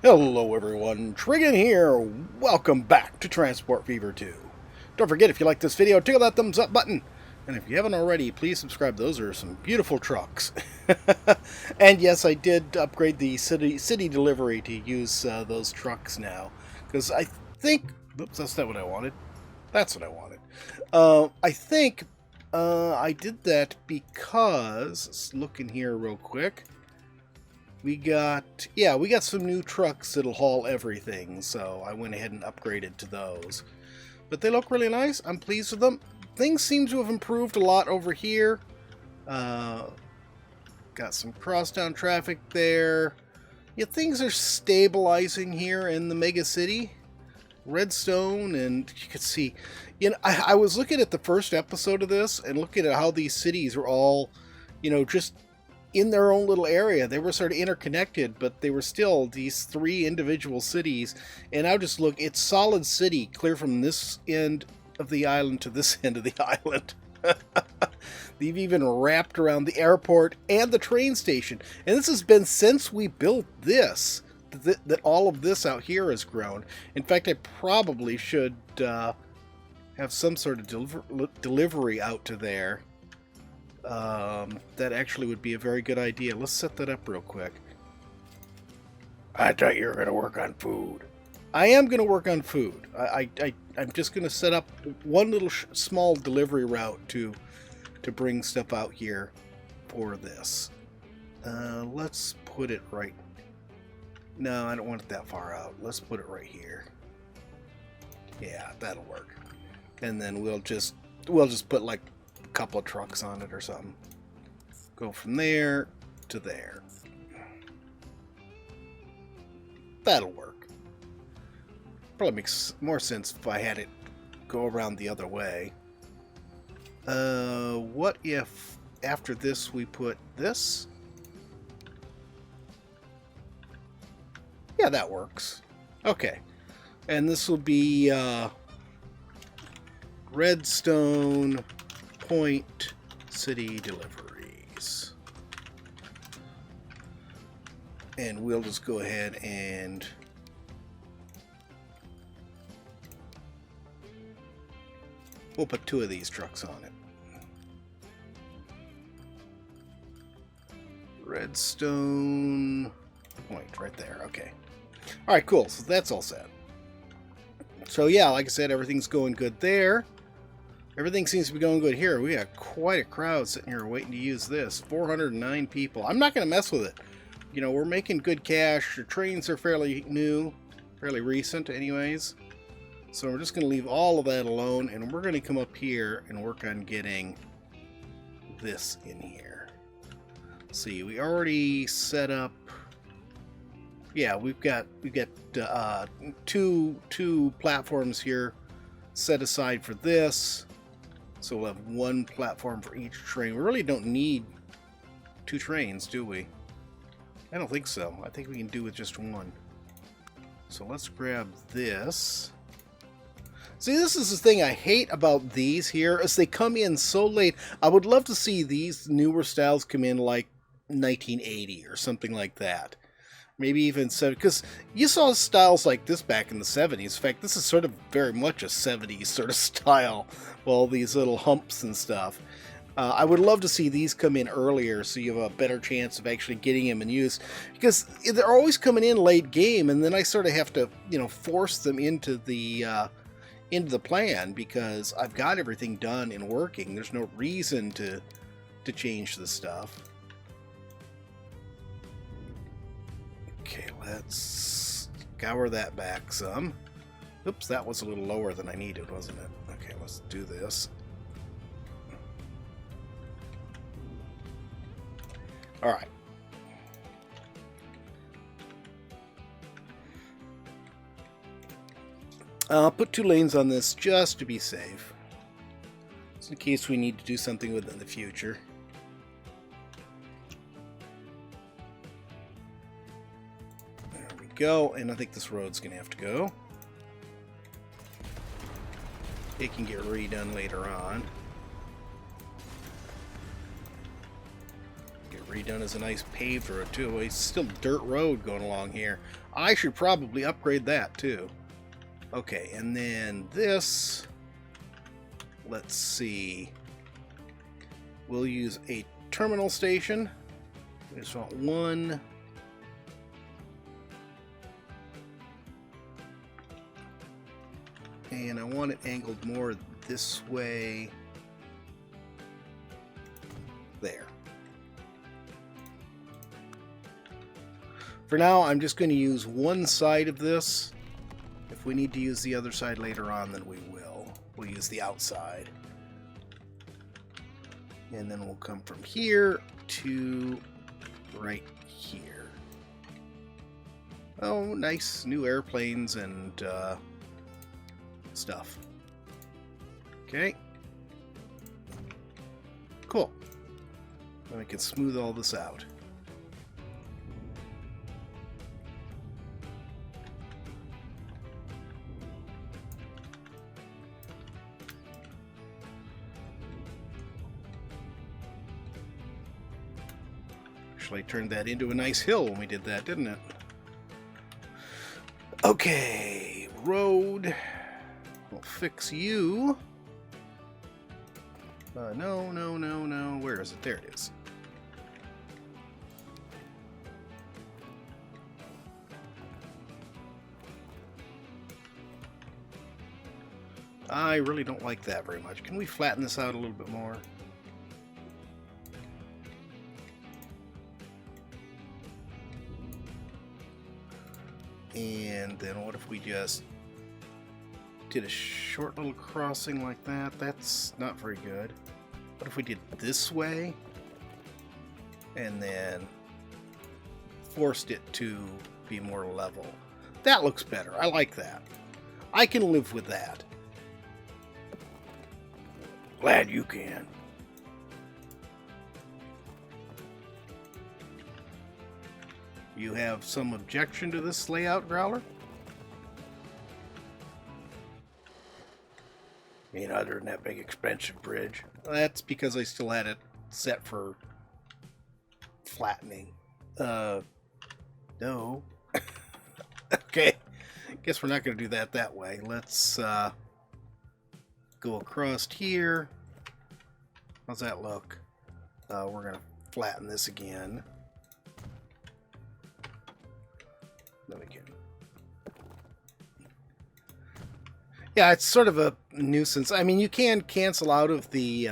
Hello everyone, Trigan here. Welcome back to Transport Fever 2. Don't forget, if you like this video, tickle that thumbs up button. And if you haven't already, please subscribe. Those are some beautiful trucks. And yes, I did upgrade the city delivery to use those trucks now. Because I think... Oops, that's not what I wanted. That's what I wanted. I think I did that because... Let's look in here real quick. We got some new trucks that'll haul everything, so I went ahead and upgraded to those. But they look really nice. I'm pleased with them. Things seem to have improved a lot over here. Got some crosstown traffic there. Yeah, things are stabilizing here in the Megacity. Redstone, and you can see, I was looking at the first episode of this and looking at how these cities are all, just in their own little area. They were sort of interconnected, but they were still these three individual cities. And now just look, it's solid city, clear from this end of the island to this end of the island. They've even wrapped around the airport and the train station. And this has been since we built this, that all of this out here has grown. In fact, I probably should have some sort of delivery out to there. That actually would be a very good idea. Let's set that up real quick. I thought you were going to work on food. I am going to work on food. I'm just going to set up one little small delivery route to bring stuff out here for this. Let's put it right... No, I don't want it that far out. Let's put it right here. Yeah, that'll work. And then we'll just put like couple of trucks on it or something. Go from there to there. That'll work. Probably makes more sense if I had it go around the other way. What if after this we put this? Yeah, that works. Okay. And this will be Redstone Point City Deliveries. And we'll just go ahead and we'll put two of these trucks on it. Redstone Point right there. Okay. Alright, cool. So that's all set. So yeah, like I said, everything's going good there. Everything seems to be going good here. We got quite a crowd sitting here waiting to use this. 409 people. I'm not going to mess with it. We're making good cash. The trains are fairly new, fairly recent anyways. So we're just going to leave all of that alone, and we're going to come up here and work on getting this in here. Let's see, we already set up... Yeah, we've got two platforms here set aside for this. So we'll have one platform for each train. We really don't need two trains, do we? I don't think so. I think we can do with just one. So let's grab this. See, this is the thing I hate about these here, is they come in so late. I would love to see these newer styles come in like 1980 or something like that. Maybe even 70, because you saw styles like this back in the 70s. In fact, this is sort of very much a 70s sort of style. All these little humps and stuff. I would love to see these come in earlier so you have a better chance of actually getting them in use. Because they're always coming in late game, and then I sort of have to, force them into the plan because I've got everything done and working. There's no reason to change the stuff. Okay, let's scour that back some. Oops, that was a little lower than I needed, wasn't it? Okay, let's do this. Alright. I'll put 2 lanes on this just to be safe. Just in case we need to do something with it in the future. Go, and I think this road's gonna have to go. It can get redone later on. Get redone as a nice paved road too. It's still dirt road going along here. I should probably upgrade that too. Okay, and then this, let's see, we'll use a terminal station. We just want one. And I want it angled more this way. There. For now, I'm just going to use one side of this. If we need to use the other side later on, then we will. We'll use the outside. And then we'll come from here to right here. Oh, nice new airplanes and stuff. Okay. Cool. Then we can smooth all this out. Actually turned that into a nice hill when we did that, didn't it? Okay, road. We'll fix you. No. Where is it? There it is. I really don't like that very much. Can we flatten this out a little bit more? And then what if we just did a short little crossing like that? That's not very good. What if we did this way and then forced it to be more level? That looks better. I like that. I can live with that. Glad you can. You have some objection to this layout, Growler? I mean, other than that big expensive bridge. That's because I still had it set for flattening. No. Okay. Guess we're not going to do that way. Let's go across here. How's that look? We're going to flatten this again. Then we can. Yeah, it's sort of a nuisance. I mean, you can cancel out of the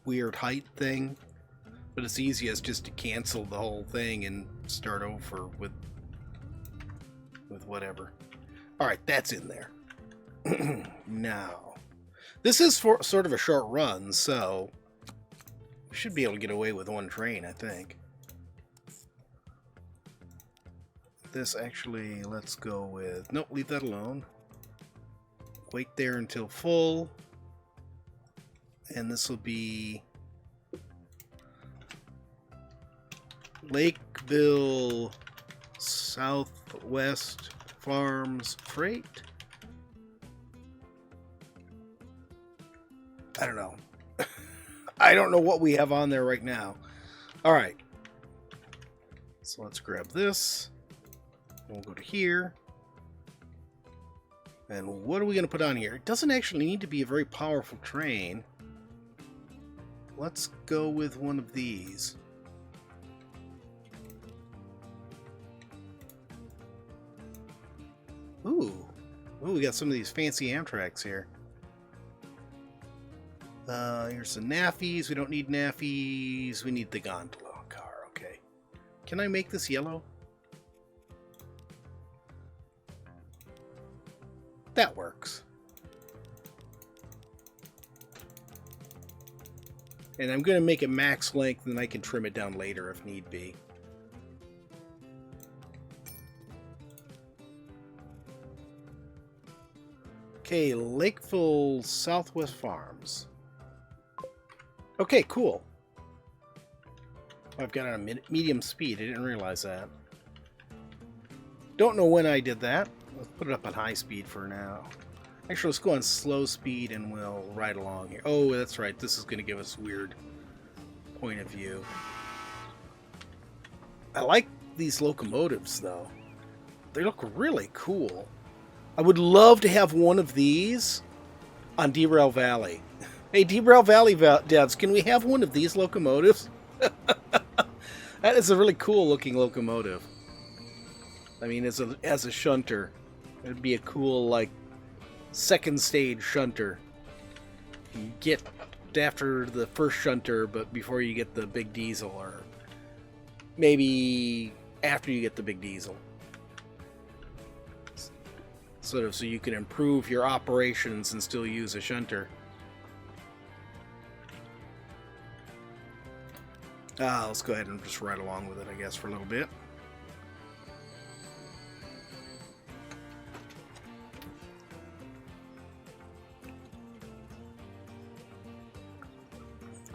weird height thing, but it's easiest just to cancel the whole thing and start over with whatever. All right, that's in there. Now, this is for sort of a short run, so we should be able to get away with one train, I think. This actually, let's go with, nope, leave that alone. Wait there until full. And this will be Lakeville Southwest Farms Freight. I don't know. I don't know what we have on there right now. All right. So let's grab this. We'll go to here. And what are we going to put on here? It doesn't actually need to be a very powerful train. Let's go with one of these. Ooh, we got some of these fancy Amtraks here. Here's some nappies. We don't need nappies. We need the gondola car. Okay. Can I make this yellow? That works. And I'm going to make it max length, and I can trim it down later if need be. Okay, Lakeville Southwest Farms. Okay, cool. I've got it on medium speed. I didn't realize that. Don't know when I did that. Let's put it up on high speed for now. Actually, let's go on slow speed and we'll ride along here. Oh, that's right. This is going to give us weird point of view. I like these locomotives, though. They look really cool. I would love to have one of these on Derail Valley. Hey, Derail Valley devs, can we have one of these locomotives? That is a really cool looking locomotive. I mean, as a shunter, it'd be a cool, like, second stage shunter. You get after the first shunter, but before you get the big diesel, or maybe after you get the big diesel. Sort of so you can improve your operations and still use a shunter. Let's go ahead and just ride along with it, I guess, for a little bit.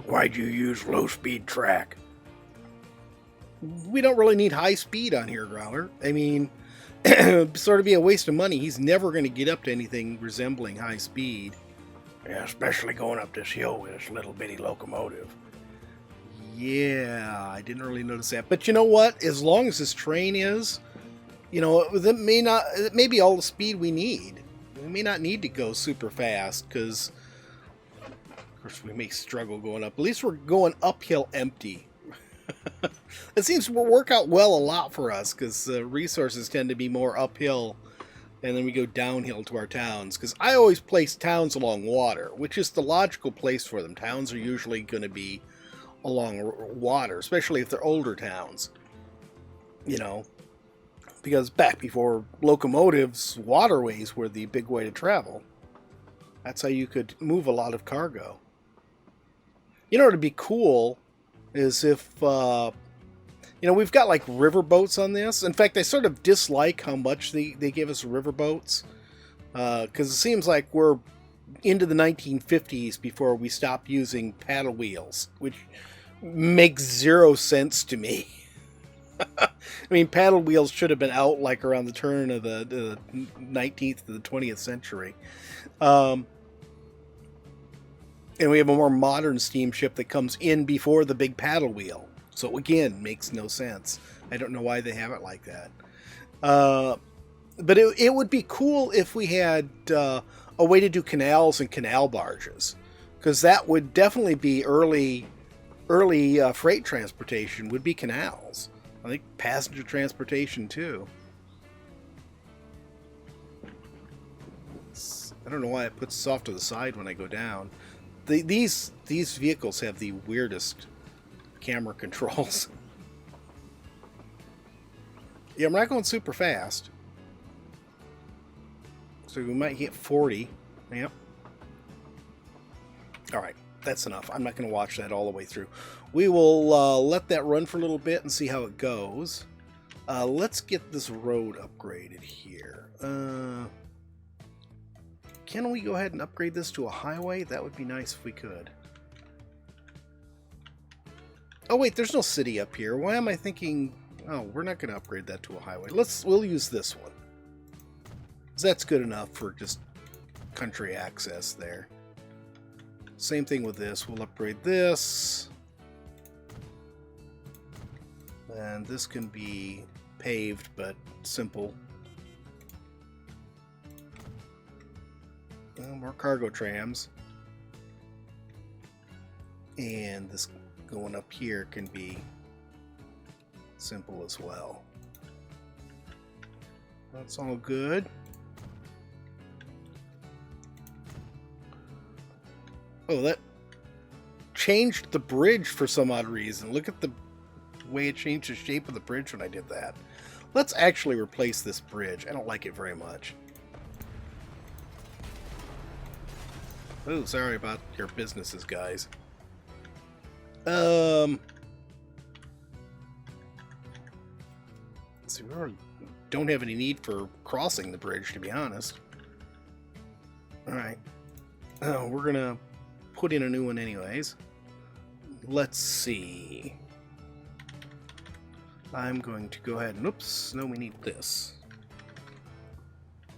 Why'd you use low-speed track? We don't really need high speed on here, Growler. I mean, sort of be a waste of money. He's never going to get up to anything resembling high speed. Yeah, especially going up this hill with this little bitty locomotive. Yeah, I didn't really notice that. But you know what? As long as this train is, you know, it may be all the speed we need. We may not need to go super fast, because of course we may struggle going up. At least we're going uphill empty. It seems to work out well a lot for us, because resources tend to be more uphill, and then we go downhill to our towns. Because I always place towns along water, which is the logical place for them. Towns are usually going to be along water, especially if they're older towns. You know, because back before locomotives, waterways were the big way to travel. That's how you could move a lot of cargo. You know, it'd be cool is if, you know, we've got like river boats on this. In fact, I sort of dislike how much they give us river boats, because it seems like we're into the 1950s before we stopped using paddle wheels, which makes zero sense to me. I mean, paddle wheels should have been out like around the turn of the 19th to the 20th century. And we have a more modern steamship that comes in before the big paddle wheel. So again, makes no sense. I don't know why they have it like that. But it would be cool if we had a way to do canals and canal barges. Because that would definitely be early freight transportation, would be canals. I think passenger transportation too. I don't know why it puts us off to the side when I go down. These vehicles have the weirdest camera controls. Yeah, I'm not going super fast. So we might hit 40. Yep. Alright, that's enough. I'm not going to watch that all the way through. We will let that run for a little bit and see how it goes. Let's get this road upgraded here. Can we go ahead and upgrade this to a highway? That would be nice if we could. Oh wait, there's no city up here. Why am I thinking... Oh, we're not going to upgrade that to a highway. We'll use this one. That's good enough for just country access there. Same thing with this. We'll upgrade this. And this can be paved, but simple. More cargo trams. And this going up here can be simple as well. That's all good. Oh, that changed the bridge for some odd reason. Look at the way it changed the shape of the bridge when I did that. Let's actually replace this bridge. I don't like it very much. Oh, sorry about your businesses, guys. See, we really don't have any need for crossing the bridge, to be honest. Alright. We're gonna put in a new one anyways. Let's see. I'm going to go ahead and... Oops, no, we need this.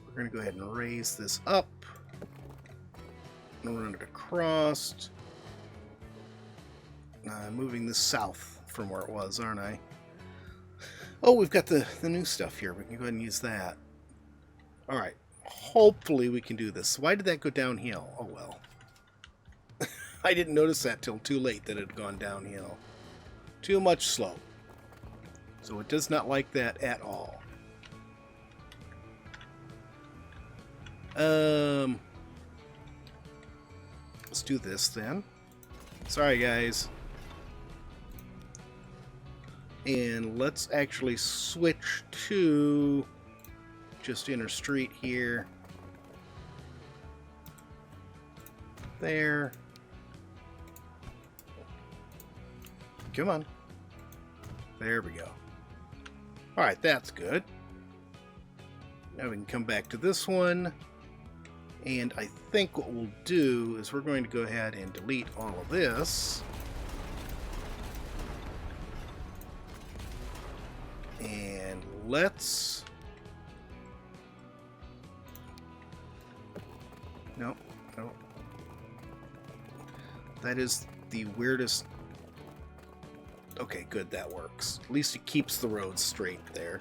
We're going to go ahead and raise this up. and run it across. Moving this south from where it was, aren't I? Oh, we've got the new stuff here. We can go ahead and use that. Alright. Hopefully we can do this. Why did that go downhill? Oh, well. I didn't notice that till too late that it had gone downhill. Too much slope. So it does not like that at all. Let's do this then. Sorry, guys. And let's actually switch to just inner street here. There. Come on. There we go. Alright, that's good. Now we can come back to this one. And I think what we'll do is we're going to go ahead and delete all of this. And let's... No. That is the weirdest... Okay, good, that works. At least it keeps the road straight there.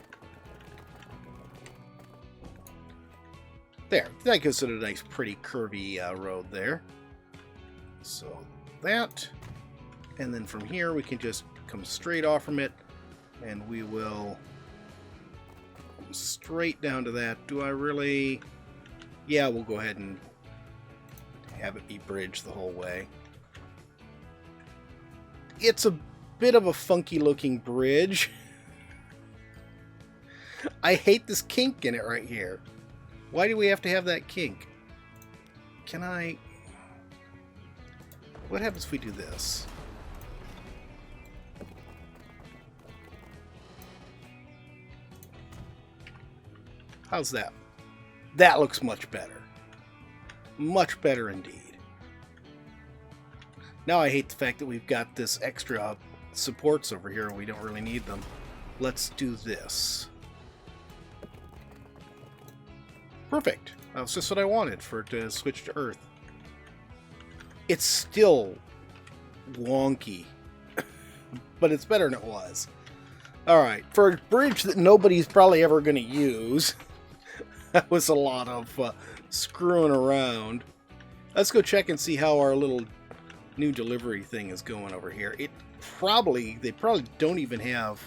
There, that gives it a nice, pretty curvy road there. So that, and then from here we can just come straight off from it, and we will come straight down to that. Do I really? Yeah, we'll go ahead and have it be bridged the whole way. It's a bit of a funky looking bridge. I hate this kink in it right here. Why do we have to have that kink? Can I... What happens if we do this? How's that? That looks much better. Much better indeed. Now I hate the fact that we've got this extra supports over here and we don't really need them. Let's do this. Perfect. That's just what I wanted for it to switch to Earth. It's still wonky, but it's better than it was. Alright, for a bridge that nobody's probably ever going to use, that was a lot of screwing around. Let's go check and see how our little new delivery thing is going over here. They probably don't even have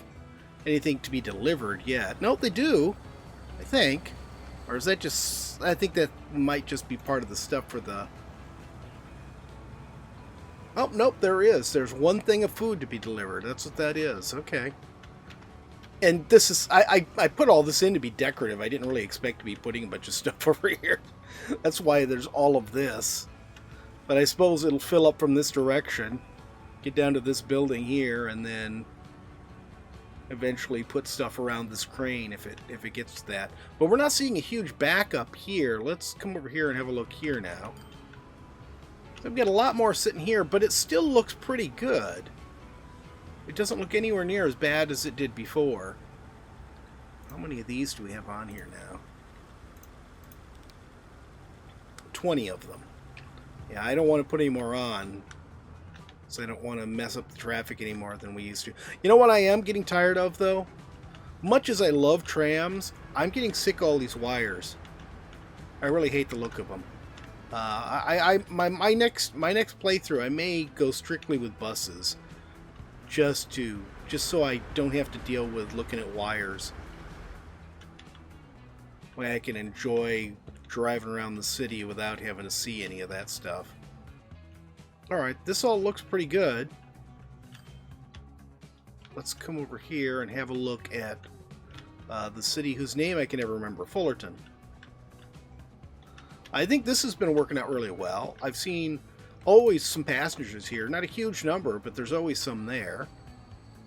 anything to be delivered yet. Nope, they do, I think. Or is that just... I think that might just be part of the stuff for the... Oh, nope, there is. There's one thing of food to be delivered. That's what that is. Okay. And this is... I put all this in to be decorative. I didn't really expect to be putting a bunch of stuff over here. That's why there's all of this. But I suppose it'll fill up from this direction. Get down to this building here, and then... eventually put stuff around this crane if it gets to that. But we're not seeing a huge backup here. Let's come over here and have a look here now. I've got a lot more sitting here, but it still looks pretty good. It doesn't look anywhere near as bad as it did before. How many of these do we have on here now? 20 of them. Yeah, I don't want to put any more on. So I don't want to mess up the traffic any more than we used to. You know what I am getting tired of, though? Much as I love trams, I'm getting sick of all these wires. I really hate the look of them. My next playthrough, I may go strictly with buses, just so I don't have to deal with looking at wires. Way I can enjoy driving around the city without having to see any of that stuff. Alright, this all looks pretty good. Let's come over here and have a look at the city whose name I can never remember, Fullerton. I think this has been working out really well. I've seen always some passengers here. Not a huge number, but there's always some there.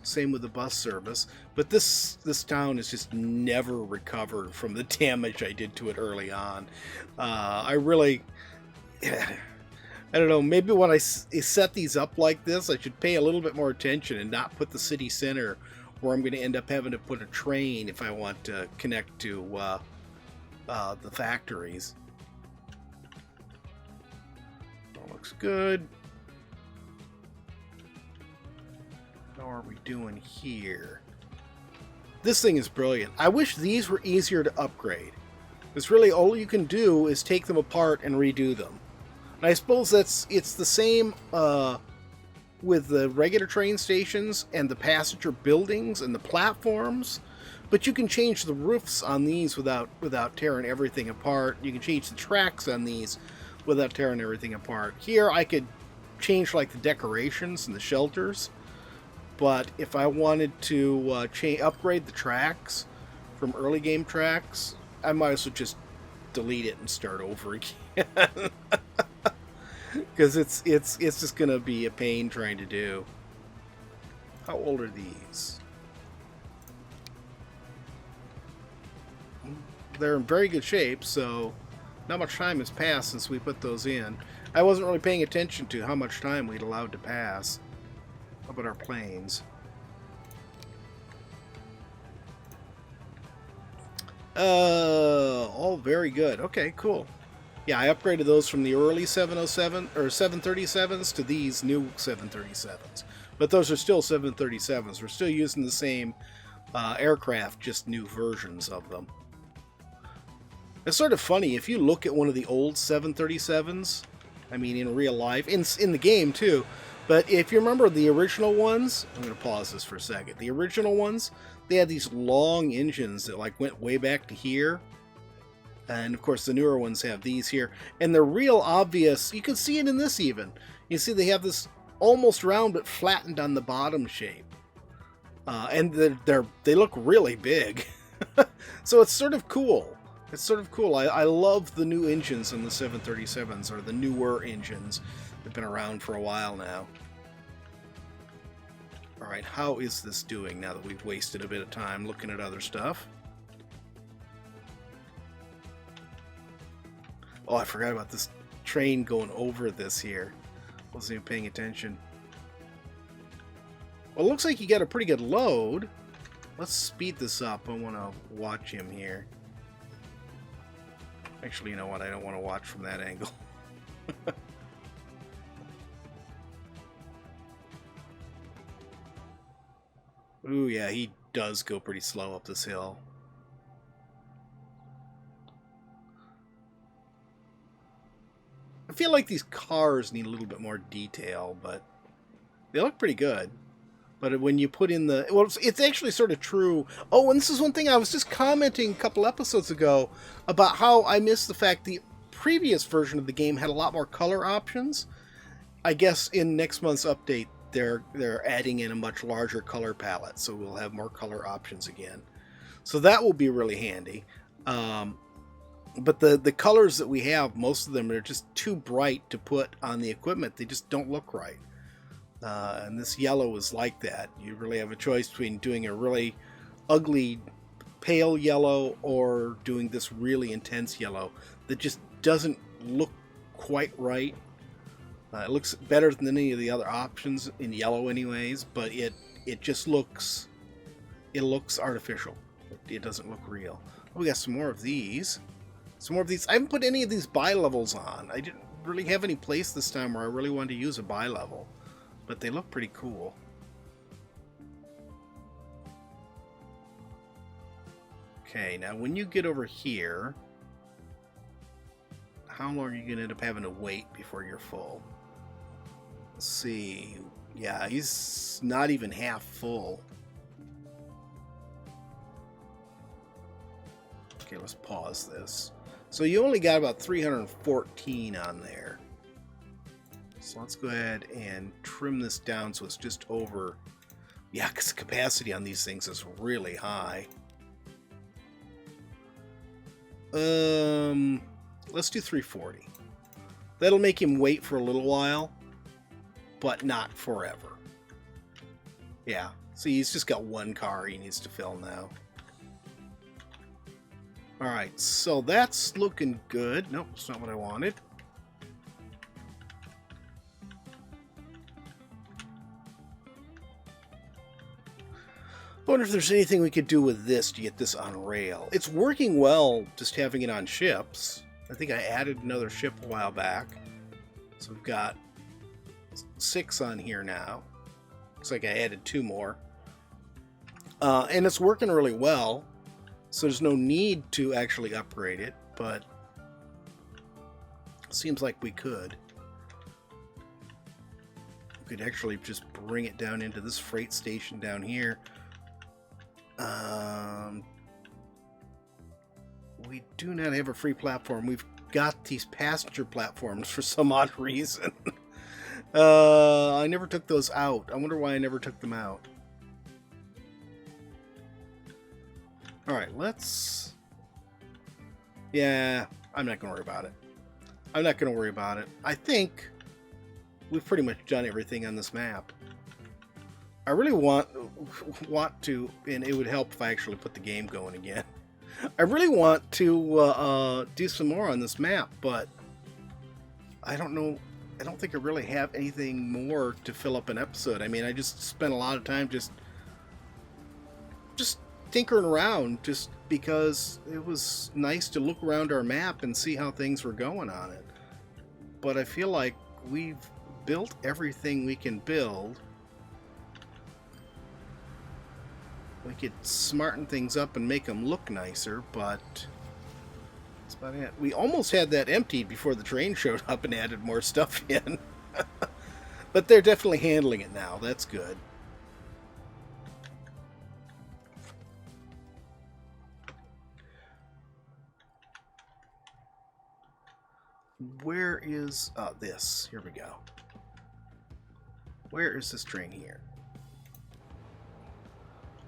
Same with the bus service. But this town has just never recovered from the damage I did to it early on. I really... I don't know, maybe when I set these up like this, I should pay a little bit more attention and not put the city center where I'm going to end up having to put a train if I want to connect to the factories. looks good. How are we doing here? This thing is brilliant. I wish these were easier to upgrade. Because really all you can do is take them apart and redo them. And I suppose it's the same with the regular train stations and the passenger buildings and the platforms. But you can change the roofs on these without tearing everything apart. You can change the tracks on these without tearing everything apart. Here I could change like the decorations and the shelters. But if I wanted to upgrade the tracks from early game tracks, I might as well just delete it and start over again. Because it's just going to be a pain trying to do. How old are these? They're in very good shape, so not much time has passed since we put those in. I wasn't really paying attention to how much time we'd allowed to pass. How about our planes? All very good. Okay, cool. Yeah, I upgraded those from the early 707 or 737s to these new 737s. But those are still 737s. We're still using the same aircraft, just new versions of them. It's sort of funny, if you look at one of the old 737s, I mean in real life, in the game too, but if you remember the original ones, I'm going to pause this for a second, the original ones, they had these long engines that like went way back to here, and of course the newer ones have these here, and they're real obvious, you can see it in this even, you see they have this almost round but flattened on the bottom shape, and they look really big, so it's sort of cool. It's sort of cool. I love the new engines in the 737s, or the newer engines. They've been around for a while now. Alright, how is this doing now that we've wasted a bit of time looking at other stuff? Oh, I forgot about this train going over this here. Wasn't even paying attention. Well, it looks like you got a pretty good load. Let's speed this up. I want to watch him here. Actually, you know what? I don't want to watch from that angle. Ooh, yeah, he does go pretty slow up this hill. I feel like these cars need a little bit more detail, but they look pretty good. But when you put in the... Well, it's actually sort of true. Oh, and this is one thing I was just commenting a couple episodes ago about how I missed the fact the previous version of the game had a lot more color options. I guess in next month's update, they're adding in a much larger color palette, so we'll have more color options again. So that will be really handy. But the colors that we have, most of them are just too bright to put on the equipment. They just don't look right. And this yellow is like that. You really have a choice between doing a really ugly pale yellow or doing this really intense yellow that just doesn't look quite right. It looks better than any of the other options in yellow anyways, but it just looks artificial. It doesn't look real. Oh, we got some more of these. Some more of these. I haven't put any of these bi-levels on. I didn't really have any place this time where I really wanted to use a bi-level. But they look pretty cool. Okay, now when you get over here, how long are you going to end up having to wait before you're full? Let's see. Yeah, he's not even half full. Okay, let's pause this. So you only got about 314 on there. So let's go ahead and trim this down so it's just over. Yeah, because the capacity on these things is really high. Let's do 340. That'll make him wait for a little while, but not forever. Yeah, see, he's just got one car he needs to fill now. Alright, so that's looking good. Nope, that's not what I wanted. I wonder if there's anything we could do with this to get this on rail. It's working well just having it on ships. I think I added another ship a while back. So we've got 6 on here now. Looks like I added 2 more. And it's working really well. So there's no need to actually upgrade it, but it seems like we could. We could actually just bring it down into this freight station down here. We do not have a free platform. We've got these passenger platforms for some odd reason. I never took those out. I wonder why I never took them out. Alright, let's... Yeah, I'm not going to worry about it. I'm not going to worry about it. I think we've pretty much done everything on this map. I really want to, and it would help if I actually put the game going again. I really want to do some more on this map, but I don't know. I don't think I really have anything more to fill up an episode. I mean, I just spent a lot of time just tinkering around, just because it was nice to look around our map and see how things were going on it. But I feel like we've built everything we can build. We could smarten things up and make them look nicer, but that's about it. We almost had that emptied before the train showed up and added more stuff in. But they're definitely handling it now. That's good. Where is this? Here we go. Where is this train here?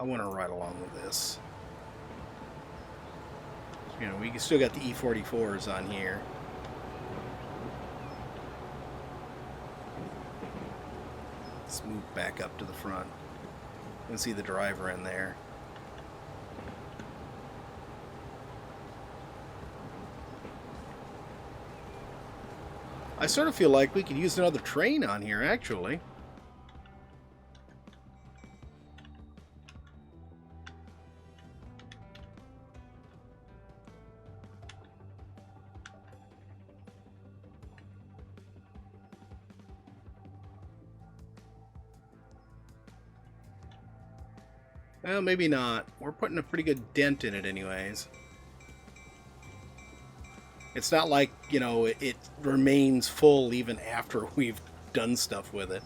I want to ride along with this. You know, we still got the E24s on here. Let's move back up to the front. You can see the driver in there. I sort of feel like we could use another train on here, actually. Well, maybe not. We're putting a pretty good dent in it anyways. It's not like, you know, it remains full even after we've done stuff with it.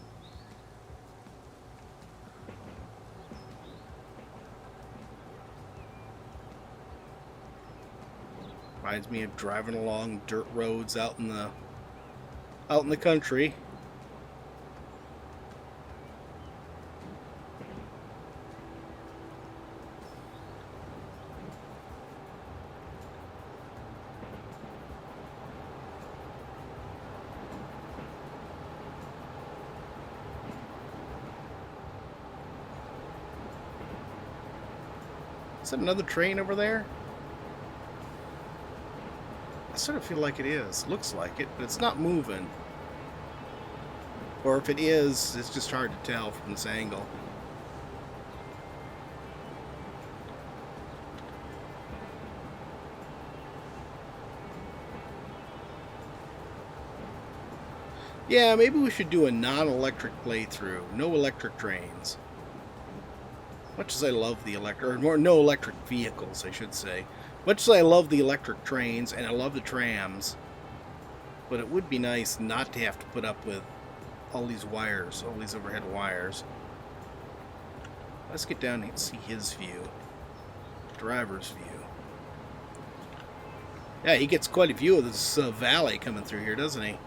Reminds me of driving along dirt roads out in the country. Is that another train over there? I sort of feel like it is. Looks like it, but it's not moving. Or if it is, it's just hard to tell from this angle. Yeah, maybe we should do a non-electric playthrough. No electric trains. Much as I love the electric, or more, no electric vehicles, I should say. Much as I love the electric trains, and I love the trams, but it would be nice not to have to put up with all these wires, all these overhead wires. Let's get down and see his view. Driver's view. Yeah, he gets quite a view of this valley coming through here, doesn't he?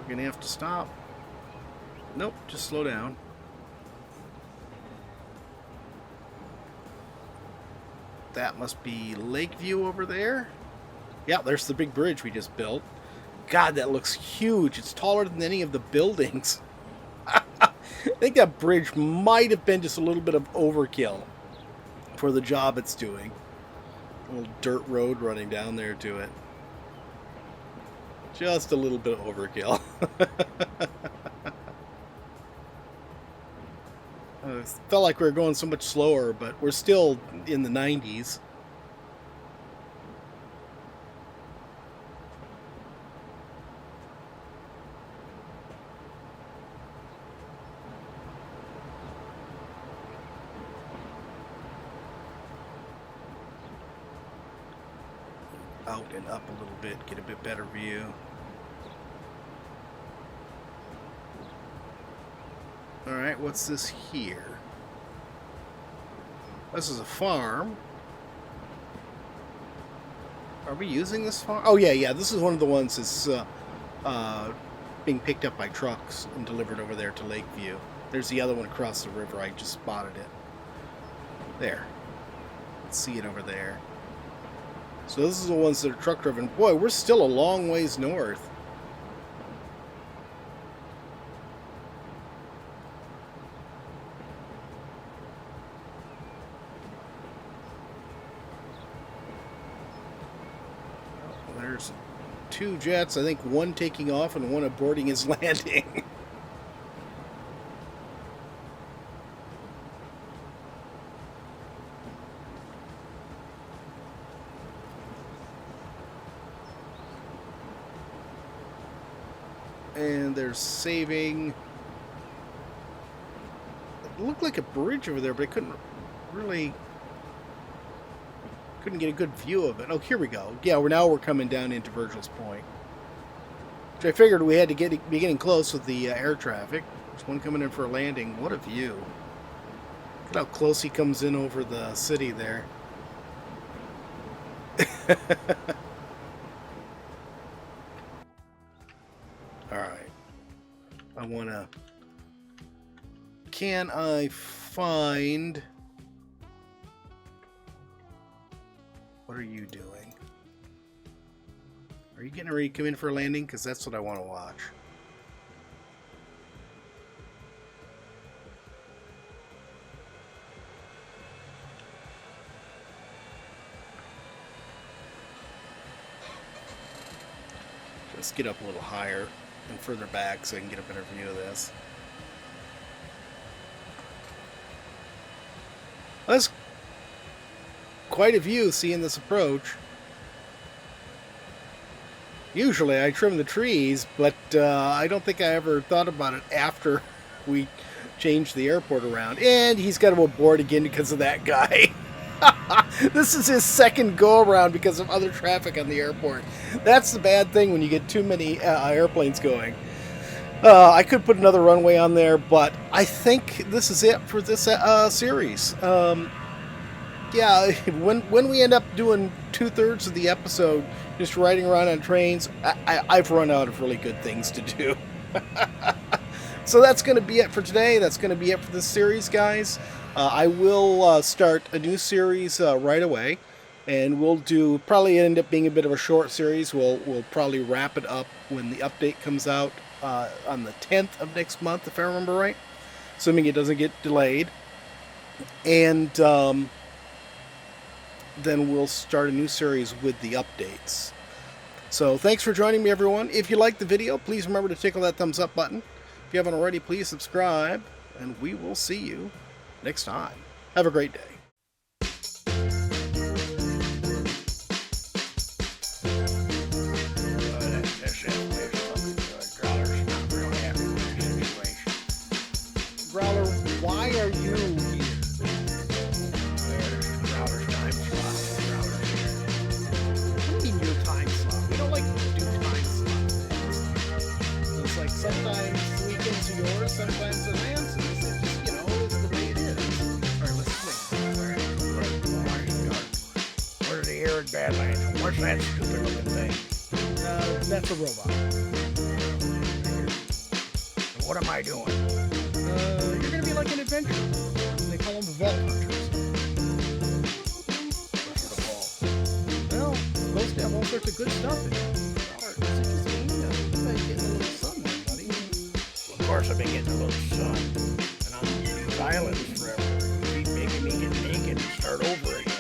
Gonna have to stop. Nope, just slow down. That must be Lakeview over there. Yeah, there's the big bridge we just built. God, that looks huge. It's taller than any of the buildings. I think that bridge might have been just a little bit of overkill for the job it's doing. little dirt road running down there to it. Just a little bit of overkill. It felt like we were going so much slower, but we're still in the 90s. Out and up a little bit, get a bit better view. Alright, what's this here? This is a farm. Are we using this farm? Oh yeah, this is one of the ones that's being picked up by trucks and delivered over there to Lakeview. There's the other one across the river, I just spotted it. There. Let's see it over there. So this is the ones that are truck driven. Boy, we're still a long ways north. There's two jets, I think one taking off and one aborting his landing. And they're saving. It looked like a bridge over there, but I couldn't get a good view of it. Oh, here we go. Yeah, we're coming down into Virgil's Point. Which I figured we had to be getting close with the air traffic. There's one coming in for a landing. What a view. Look at how close he comes in over the city there. Alright. I want to... Can I find... What are you doing? Are you getting ready to come in for a landing? Because that's what I want to watch. Let's get up a little higher and further back so I can get a better view of this. That's quite a view seeing this approach. Usually I trim the trees, but I don't think I ever thought about it after we changed the airport around. And he's got to abort again because of that guy. This is his second go-around because of other traffic on the airport. That's the bad thing when you get too many airplanes going. I could put another runway on there, but I think this is it for this series. Yeah, when we end up doing 2/3 of the episode just riding around on trains, I've run out of really good things to do. So that's going to be it for today. That's going to be it for this series, guys. I will start a new series right away, and we'll probably end up being a bit of a short series. We'll probably wrap it up when the update comes out on the 10th of next month, if I remember right, assuming it doesn't get delayed. And then we'll start a new series with the updates. So thanks for joining me, everyone. If you liked the video, please remember to tickle that thumbs up button. If you haven't already, please subscribe, and we will see you next time. Have a great day. Growler, why are you here? Growler's time slot. What do you mean your time slot? We don't like to do time slot. It's like sometimes the weekends are yours, sometimes they're Nancy's. It's just, it's the way it is. Alright, let's swing. What are the arid badlands? What's that stupid looking thing? That's a robot. What am I doing? You're gonna be like an adventurer. They call them vault hunters. What's the ball? Well, supposed to have all sorts of good stuff in it. Is it just me? You've been getting a little sun there, buddy. Well, of course I've been getting a little sun. And I'm on these islands forever. You keep making me get naked and start over again.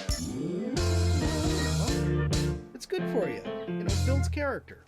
good for you. You know, it builds character.